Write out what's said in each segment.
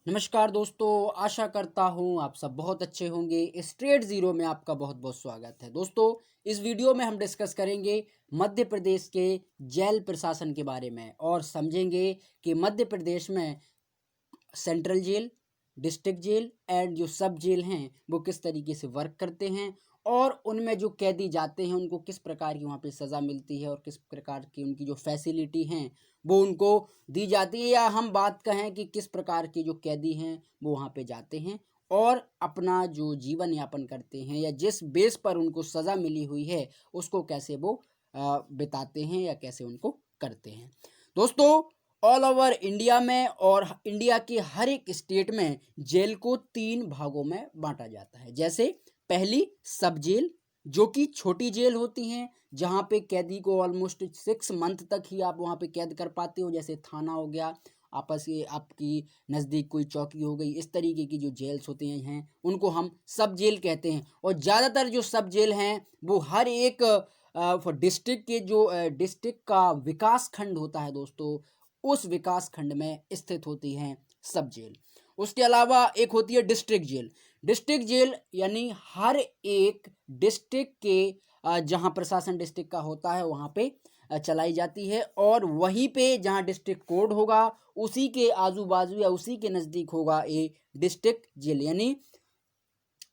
नमस्कार दोस्तों, आशा करता हूँ आप सब बहुत अच्छे होंगे। स्ट्रेट ज़ीरो में आपका बहुत बहुत स्वागत है। दोस्तों, इस वीडियो में हम डिस्कस करेंगे मध्य प्रदेश के जेल प्रशासन के बारे में और समझेंगे कि मध्य प्रदेश में central jail, district jail and जो सब जेल हैं वो किस तरीके से वर्क करते हैं और उनमें जो कैदी जाते हैं उनको किस प्रकार की वहाँ पे सज़ा मिलती है और किस प्रकार की उनकी जो फैसिलिटी हैं वो उनको दी जाती है, या हम बात कहें कि किस प्रकार के जो कैदी हैं वो वहाँ पे जाते हैं और अपना जो जीवन यापन करते हैं या जिस बेस पर उनको सज़ा मिली हुई है उसको कैसे वो बिताते हैं या कैसे उनको करते हैं। दोस्तों, ऑल ओवर इंडिया में और इंडिया के हर एक स्टेट में जेल को 3 भागों में बांटा जाता है। जैसे पहली सब जेल, जो कि छोटी जेल होती हैं, जहाँ पे कैदी को ऑलमोस्ट 6 मंथ तक ही आप वहाँ पे कैद कर पाते हो। जैसे थाना हो गया, आपस के आपकी नज़दीक कोई चौकी हो गई, इस तरीके की जो जेल्स होते हैं उनको हम सब जेल कहते हैं। और ज़्यादातर जो सब जेल हैं वो हर एक डिस्ट्रिक्ट के जो डिस्ट्रिक्ट का विकास खंड होता है दोस्तों, उस विकास खंड में स्थित होती हैं सब जेल। उसके अलावा एक होती है डिस्ट्रिक्ट जेल। डिस्ट्रिक्ट जेल यानी हर एक डिस्ट्रिक्ट के जहां प्रशासन डिस्ट्रिक्ट का होता है वहां पे चलाई जाती है, और वहीं पे जहां डिस्ट्रिक्ट कोड होगा उसी के आजू बाजू या उसी के नज़दीक होगा ये डिस्ट्रिक्ट जेल। यानी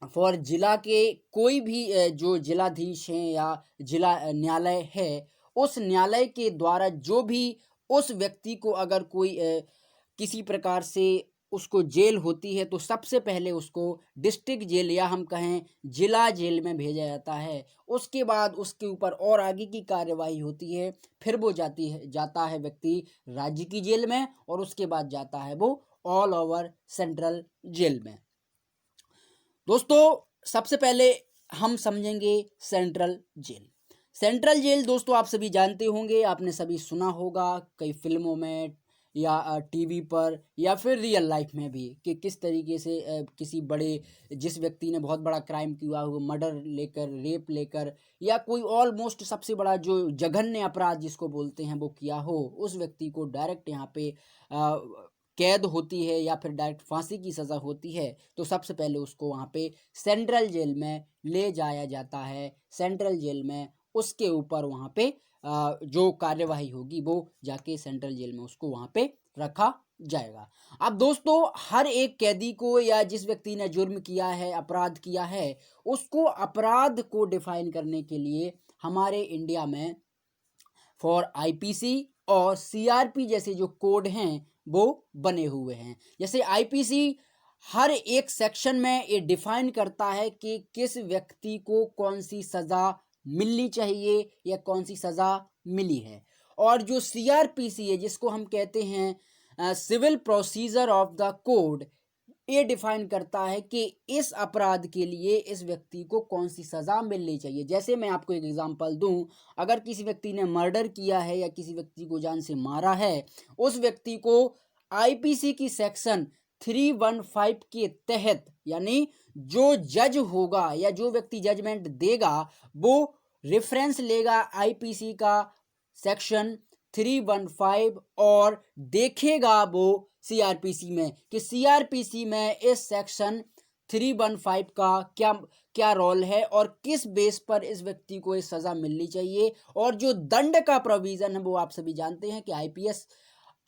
फॉर जिला के कोई भी जो जिलाधीश हैं या जिला न्यायालय है, उस न्यायालय के द्वारा जो भी उस व्यक्ति को अगर कोई किसी प्रकार से उसको जेल होती है तो सबसे पहले उसको डिस्ट्रिक्ट जेल या हम कहें जिला जेल में भेजा जाता है। उसके बाद उसके ऊपर और आगे की कार्यवाही होती है, फिर वो जाता है व्यक्ति राज्य की जेल में, और उसके बाद जाता है वो ऑल ओवर सेंट्रल जेल में। दोस्तों, सबसे पहले हम समझेंगे सेंट्रल जेल। सेंट्रल जेल दोस्तों आप सभी जानते होंगे, आपने सभी सुना होगा कई फिल्मों में या टीवी पर या फिर रियल लाइफ में भी, कि किस तरीके से किसी बड़े जिस व्यक्ति ने बहुत बड़ा क्राइम किया हो, मर्डर लेकर, रेप लेकर, या कोई ऑलमोस्ट सबसे बड़ा जो जघन्य अपराध जिसको बोलते हैं वो किया हो, उस व्यक्ति को डायरेक्ट यहाँ पे कैद होती है या फिर डायरेक्ट फांसी की सज़ा होती है, तो सबसे पहले उसको वहाँ पे सेंट्रल जेल में ले जाया जाता है। सेंट्रल जेल में उसके ऊपर वहाँ पे जो कार्यवाही होगी वो जाके सेंट्रल जेल में उसको वहाँ पे रखा जाएगा। अब दोस्तों, हर एक कैदी को या जिस व्यक्ति ने जुर्म किया है, अपराध किया है, उसको अपराध को डिफाइन करने के लिए हमारे इंडिया में फॉर आईपीसी और सीआरपी जैसे जो कोड हैं वो बने हुए हैं। जैसे आईपीसी हर एक सेक्शन में ये डिफाइन करता है कि किस व्यक्ति को कौन सी सज़ा मिलनी चाहिए या कौन सी सज़ा मिली है। और जो सीआरपीसी है, जिसको हम कहते हैं civil procedure of the code, ये डिफाइन करता है कि इस अपराध के लिए इस व्यक्ति को कौन सी सज़ा मिलनी चाहिए। जैसे मैं आपको एक एग्जांपल दूं, अगर किसी व्यक्ति ने मर्डर किया है या किसी व्यक्ति को जान से मारा है, उस व्यक्ति को आईपीसी की सेक्शन 315 के तहत, यानी जो जज होगा या जो व्यक्ति जजमेंट देगा वो रेफरेंस लेगा आईपीसी का सेक्शन 315 और देखेगा वो सीआरपीसी में कि सीआरपीसी में इस सेक्शन 315 का क्या क्या रोल है और किस बेस पर इस व्यक्ति को इस सज़ा मिलनी चाहिए। और जो दंड का प्रोविज़न है वो आप सभी जानते हैं कि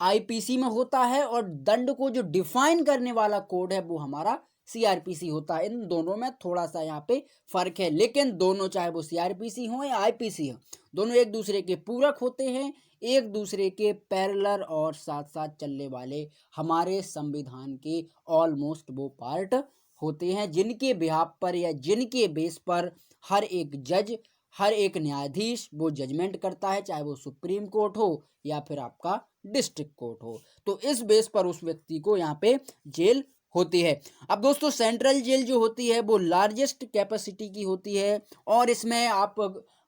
आईपीसी में होता है, और दंड को जो डिफाइन करने वाला कोड है वो हमारा सीआरपीसी होता है। इन दोनों में थोड़ा सा यहाँ पे फर्क है, लेकिन दोनों चाहे वो सीआरपीसी हो या आईपीसी हो, दोनों एक दूसरे के पूरक होते हैं, एक दूसरे के पैरेलल और साथ साथ चलने वाले हमारे संविधान के ऑलमोस्ट वो पार्ट होते हैं, जिनके बिहाफ पर या जिनके बेस पर हर एक जज, हर एक न्यायाधीश वो जजमेंट करता है, चाहे वो सुप्रीम कोर्ट हो या फिर आपका डिस्ट्रिक्ट कोर्ट हो। तो इस बेस पर उस व्यक्ति को यहाँ पे जेल होती है। अब दोस्तों, सेंट्रल जेल जो होती है वो लार्जेस्ट कैपेसिटी की होती है, और इसमें आप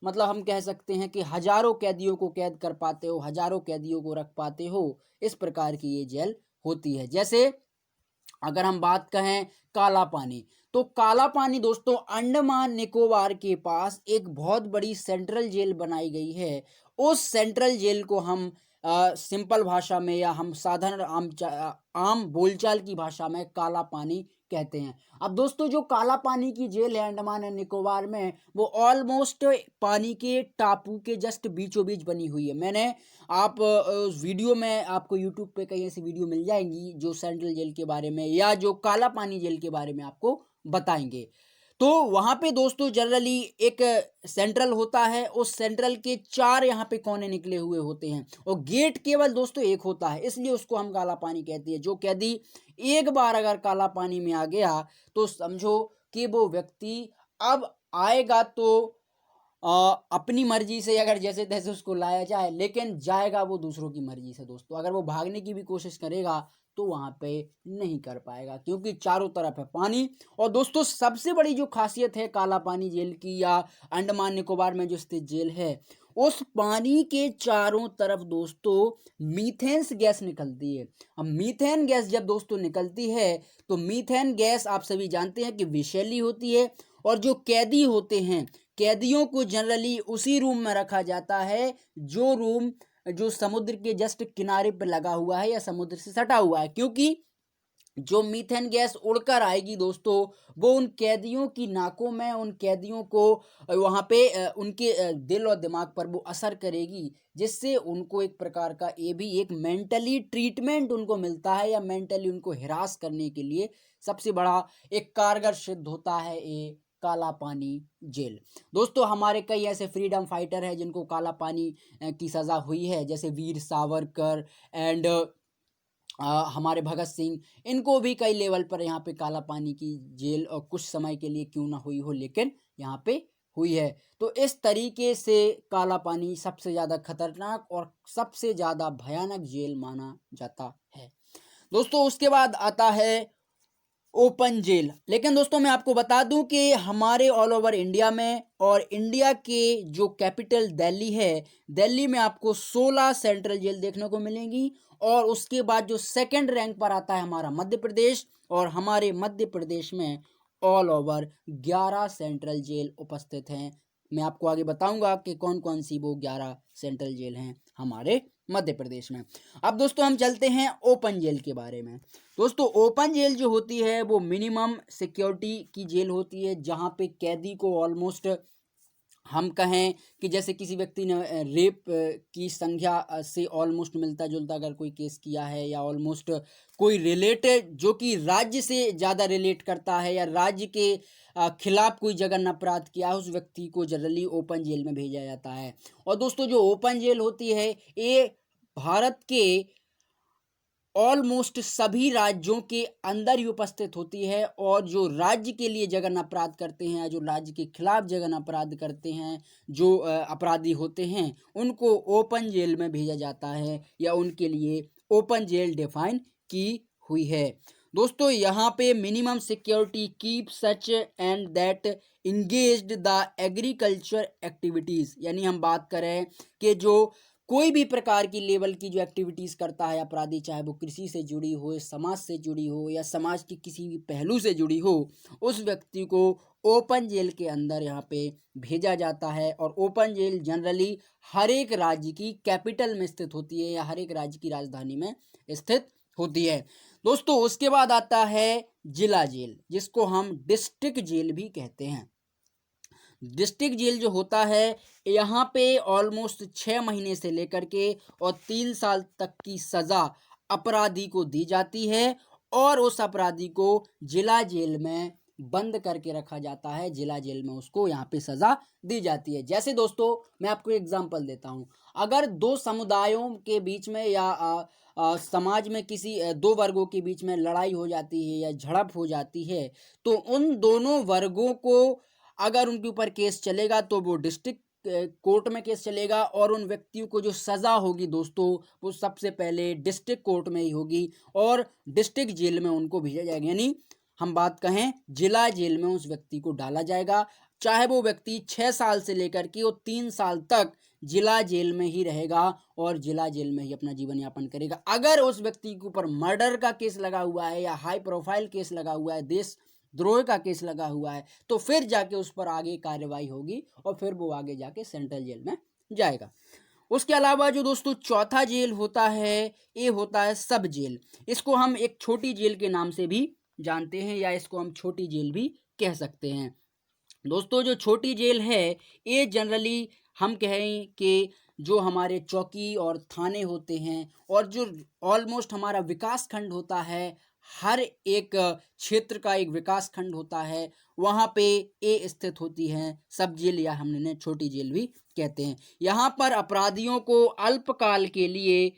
मतलब हम कह सकते हैं कि हजारों कैदियों को कैद कर पाते हो, हजारों कैदियों को रख पाते हो, इस प्रकार की ये जेल होती है। जैसे अगर हम बात कहें काला पानी, तो काला पानी दोस्तों अंडमान निकोबार के पास एक बहुत बड़ी सेंट्रल जेल बनाई गई है। उस सेंट्रल जेल को हम सिंपल भाषा में या हम साधारण आम बोलचाल की भाषा में काला पानी कहते हैं। अब दोस्तों जो काला पानी की जेल है अंडमान एंड निकोबार में, वो ऑलमोस्ट पानी के टापू के जस्ट बीचों बीच बनी हुई है। मैंने उस वीडियो में आपको यूट्यूब पे कहीं ऐसी वीडियो मिल जाएंगी जो सेंट्रल जेल के बारे में या जो काला पानी जेल के बारे में आपको बताएंगे। तो वहाँ पे दोस्तों जनरली एक सेंट्रल होता है, उस सेंट्रल के 4 यहाँ पे कोने निकले हुए होते हैं और गेट केवल दोस्तों एक होता है, इसलिए उसको हम काला पानी कहते हैं। जो कैदी एक बार अगर काला पानी में आ गया तो समझो कि वो व्यक्ति अब आएगा तो अपनी मर्जी से, अगर जैसे तैसे उसको लाया जाए, लेकिन जाएगा वो दूसरों की मर्जी से दोस्तों। अगर वो भागने की भी कोशिश करेगा तो वहां पे नहीं कर पाएगा, क्योंकि चारों तरफ है पानी। और दोस्तों सबसे बड़ी जो खासियत है काला पानी जेल की या अंडमान निकोबार में जो स्थित जेल है, उस पानी के चारों तरफ दोस्तों मीथेन गैस निकलती है। अब मीथेन गैस जब दोस्तों निकलती है तो मीथेन गैस आप सभी जानते हैं कि विषैली होती है, और जो कैदी होते हैं, कैदियों को जनरली उसी रूम में रखा जाता है जो रूम जो समुद्र के जस्ट किनारे पर लगा हुआ है या समुद्र से सटा हुआ है, क्योंकि जो मीथेन गैस उड़कर आएगी दोस्तों वो उन कैदियों की नाकों में, उन कैदियों को वहाँ पे उनके दिल और दिमाग पर वो असर करेगी, जिससे उनको एक प्रकार का ये भी एक मेंटली ट्रीटमेंट उनको मिलता है या मेंटली उनको हिरास करने के लिए सबसे बड़ा एक कारगर सिद्ध होता है ये काला पानी जेल। दोस्तों हमारे कई ऐसे फ्रीडम फाइटर हैं जिनको काला पानी की सज़ा हुई है, जैसे वीर सावरकर एंड हमारे भगत सिंह, इनको भी कई लेवल पर यहाँ पे काला पानी की जेल और कुछ समय के लिए क्यों ना हुई हो लेकिन यहाँ पे हुई है। तो इस तरीके से काला पानी सबसे ज़्यादा खतरनाक और सबसे ज़्यादा भयानक जेल माना जाता है। दोस्तों उसके बाद आता है ओपन जेल। लेकिन दोस्तों मैं आपको बता दूं कि हमारे ऑल ओवर इंडिया में और इंडिया के जो कैपिटल दिल्ली है, दिल्ली में आपको 16 सेंट्रल जेल देखने को मिलेंगी, और उसके बाद जो सेकंड रैंक पर आता है हमारा मध्य प्रदेश, और हमारे मध्य प्रदेश में ऑल ओवर 11 सेंट्रल जेल उपस्थित हैं। मैं आपको आगे बताऊंगा कि कौन कौन सी वो 11 सेंट्रल जेल हैं हमारे मध्य प्रदेश में। अब दोस्तों हम चलते हैं ओपन जेल के बारे में। दोस्तों ओपन जेल जो होती है वो मिनिमम सिक्योरिटी की जेल होती है, जहाँ पे कैदी को ऑलमोस्ट हम कहें कि जैसे किसी व्यक्ति ने रेप की संख्या से ऑलमोस्ट मिलता जुलता अगर कोई केस किया है, या ऑलमोस्ट कोई रिलेटेड जो कि राज्य से ज़्यादा रिलेट करता है या राज्य के खिलाफ कोई जघन्य अपराध किया है, उस व्यक्ति को जनरली ओपन जेल में भेजा जाता है। और दोस्तों जो ओपन जेल होती है ये भारत के ऑलमोस्ट सभी राज्यों के अंदर ही उपस्थित होती है, और जो राज्य के लिए जघन्य अपराध करते हैं, जो राज्य के खिलाफ जघन्य अपराध करते हैं, जो अपराधी होते हैं, उनको ओपन जेल में भेजा जाता है या उनके लिए ओपन जेल डिफाइन की हुई है। दोस्तों यहाँ पे minimum security keep such and that engaged the agriculture activities, यानी हम बात करें कि जो कोई भी प्रकार की लेवल की जो एक्टिविटीज़ करता है अपराधी, चाहे वो कृषि से जुड़ी हो, समाज से जुड़ी हो या समाज के किसी भी पहलू से जुड़ी हो, उस व्यक्ति को ओपन जेल के अंदर यहाँ पे भेजा जाता है। और ओपन जेल जनरली हर एक राज्य की कैपिटल में स्थित होती है या हर एक राज्य की राजधानी में स्थित होती है। दोस्तों उसके बाद आता है जिला जेल, जिसको हम डिस्ट्रिक्ट जेल भी कहते हैं। डिस्ट्रिक्ट जेल जो होता है यहाँ पे ऑलमोस्ट 6 महीने से लेकर के और 3 साल तक की सज़ा अपराधी को दी जाती है, और उस अपराधी को जिला जेल में बंद करके रखा जाता है, जिला जेल में उसको यहाँ पे सज़ा दी जाती है। जैसे दोस्तों मैं आपको एग्जांपल देता हूँ, अगर दो समुदायों के बीच में या समाज में किसी दो वर्गों के बीच में लड़ाई हो जाती है या झड़प हो जाती है, तो उन दोनों वर्गों को अगर उनके ऊपर केस चलेगा तो वो डिस्ट्रिक्ट कोर्ट में केस चलेगा, और उन व्यक्तियों को जो सज़ा होगी दोस्तों वो सबसे पहले डिस्ट्रिक्ट कोर्ट में ही होगी और डिस्ट्रिक्ट जेल में उनको भेजा जाएगा। यानी हम बात कहें जिला जेल में उस व्यक्ति को डाला जाएगा, चाहे वो व्यक्ति 6 साल से लेकर के वो 3 साल तक जिला जेल में ही रहेगा और जिला जेल में ही अपना जीवन यापन करेगा। अगर उस व्यक्ति के ऊपर मर्डर का केस लगा हुआ है या हाई प्रोफाइल केस लगा हुआ है, देश द्रोह का केस लगा हुआ है, तो फिर जाके उस पर आगे कार्रवाई होगी और फिर वो आगे जाके सेंट्रल जेल में जाएगा। उसके अलावा जो दोस्तों चौथा जेल होता है, ये होता है सब जेल। इसको हम एक छोटी जेल के नाम से भी जानते हैं, या इसको हम छोटी जेल भी कह सकते हैं। दोस्तों जो छोटी जेल है, ये जनरली हम कहें कि जो हमारे चौकी और थाने होते हैं, और जो ऑलमोस्ट हमारा विकास खंड होता है, हर एक क्षेत्र का एक विकास खंड होता है, वहाँ पे ये स्थित होती हैं सब जेल, या हम इन्हें छोटी जेल भी कहते हैं। यहाँ पर अपराधियों को अल्पकाल के लिए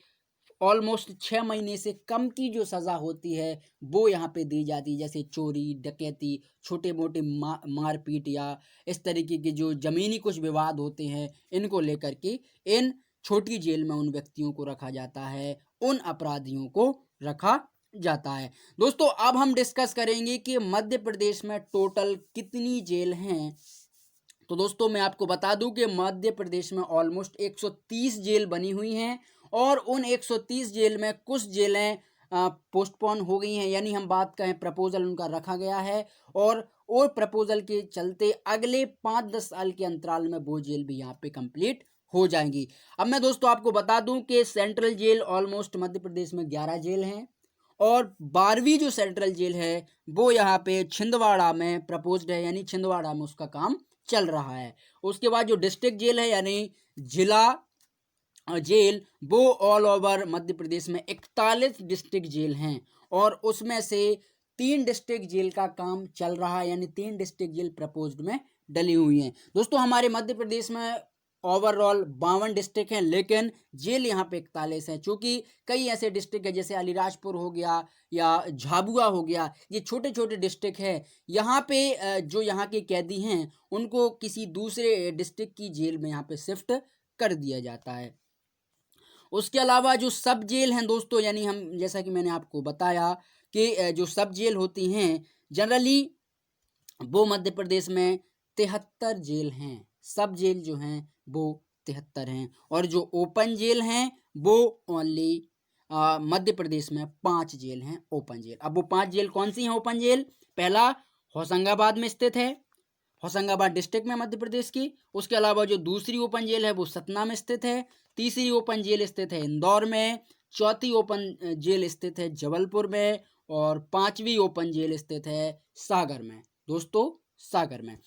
ऑलमोस्ट 6 महीने से कम की जो सज़ा होती है वो यहाँ पे दी जाती है, जैसे चोरी, डकैती, छोटे मोटे मारपीट, या इस तरीके के जो ज़मीनी कुछ विवाद होते हैं, इनको लेकर के इन छोटी जेल में उन व्यक्तियों को रखा जाता है, उन अपराधियों को रखा जाता है। दोस्तों अब हम डिस्कस करेंगे कि मध्य प्रदेश में टोटल कितनी जेल हैं। तो दोस्तों मैं आपको बता दूं कि मध्य प्रदेश में ऑलमोस्ट 130 जेल बनी हुई हैं, और उन 130 जेल में कुछ जेलें पोस्टपोन हो गई हैं, यानी हम बात करें प्रपोजल उनका रखा गया है, और प्रपोजल के चलते अगले 5-10 साल के अंतराल में वो जेल भी यहाँ पे कंप्लीट हो जाएंगी। अब मैं दोस्तों आपको बता दूं कि सेंट्रल जेल ऑलमोस्ट मध्य प्रदेश में 11 जेल हैं, और 12वीं जो सेंट्रल जेल है वो यहाँ पे छिंदवाड़ा में प्रपोज्ड है, यानी छिंदवाड़ा में उसका काम चल रहा है। उसके बाद जो डिस्ट्रिक्ट जेल है, यानी जिला जेल, वो ऑल ओवर मध्य प्रदेश में 41 डिस्ट्रिक्ट जेल हैं, और उसमें से 3 डिस्ट्रिक्ट जेल का काम चल रहा है, यानी 3 डिस्ट्रिक्ट जेल प्रपोज्ड में डली हुई हैं। दोस्तों हमारे मध्य प्रदेश में ओवरऑल 52 डिस्ट्रिक्ट हैं, लेकिन जेल यहाँ पे 41 हैं, क्योंकि कई ऐसे डिस्ट्रिक्ट है जैसे अलीराजपुर हो गया या झाबुआ हो गया, ये छोटे छोटे डिस्ट्रिक्ट है। यहाँ पे जो यहाँ के कैदी हैं उनको किसी दूसरे डिस्ट्रिक्ट की जेल में यहाँ पे शिफ्ट कर दिया जाता है। उसके अलावा जो सब जेल हैं दोस्तों, यानी हम जैसा कि मैंने आपको बताया कि जो सब जेल होती हैं जनरली वो मध्य प्रदेश में 73 जेल हैं। सब जेल जो हैं वो 73 हैं, और जो ओपन जेल हैं वो ओनली मध्य प्रदेश में 5 जेल हैं ओपन जेल। अब वो 5 जेल कौन सी हैं ओपन जेल? पहला होशंगाबाद में स्थित है, होशंगाबाद डिस्ट्रिक्ट में मध्य प्रदेश की। उसके अलावा जो दूसरी ओपन जेल है वो सतना में स्थित है, तीसरी ओपन जेल स्थित है इंदौर में, चौथी ओपन जेल स्थित है जबलपुर में, और 5वीं ओपन जेल स्थित है सागर में। दोस्तों सागर में।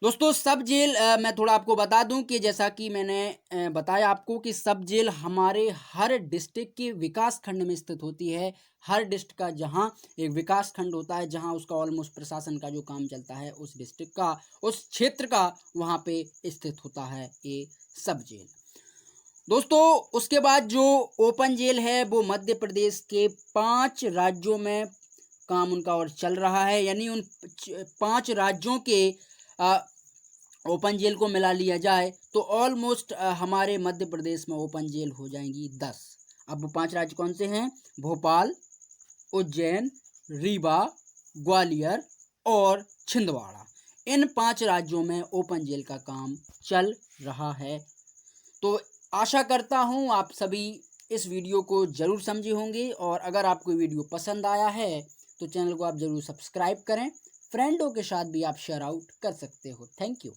दोस्तों सब जेल मैं थोड़ा आपको बता दूं कि जैसा कि मैंने बताया आपको कि सब जेल हमारे हर डिस्ट्रिक्ट के विकास खंड में स्थित होती है। हर डिस्ट्रिक्ट का जहां एक विकास खंड होता है, जहां उसका ऑलमोस्ट प्रशासन का जो काम चलता है, उस डिस्ट्रिक्ट का, उस क्षेत्र का, वहां पे स्थित होता है ये सब जेल। दोस्तों उसके बाद जो ओपन जेल है वो मध्य प्रदेश के 5 राज्यों में काम उनका और चल रहा है, यानी उन 5 राज्यों के ओपन जेल को मिला लिया जाए तो ऑलमोस्ट हमारे मध्य प्रदेश में ओपन जेल हो जाएंगी 10। अब वो 5 राज्य कौन से हैं? भोपाल, उज्जैन, रीवा, ग्वालियर और छिंदवाड़ा। इन 5 राज्यों में ओपन जेल का काम चल रहा है। तो आशा करता हूँ आप सभी इस वीडियो को ज़रूर समझे होंगे, और अगर आपको वीडियो पसंद आया है तो चैनल को आप ज़रूर सब्सक्राइब करें। फ्रेंडों के साथ भी आप शेयर आउट कर सकते हो। Thank you.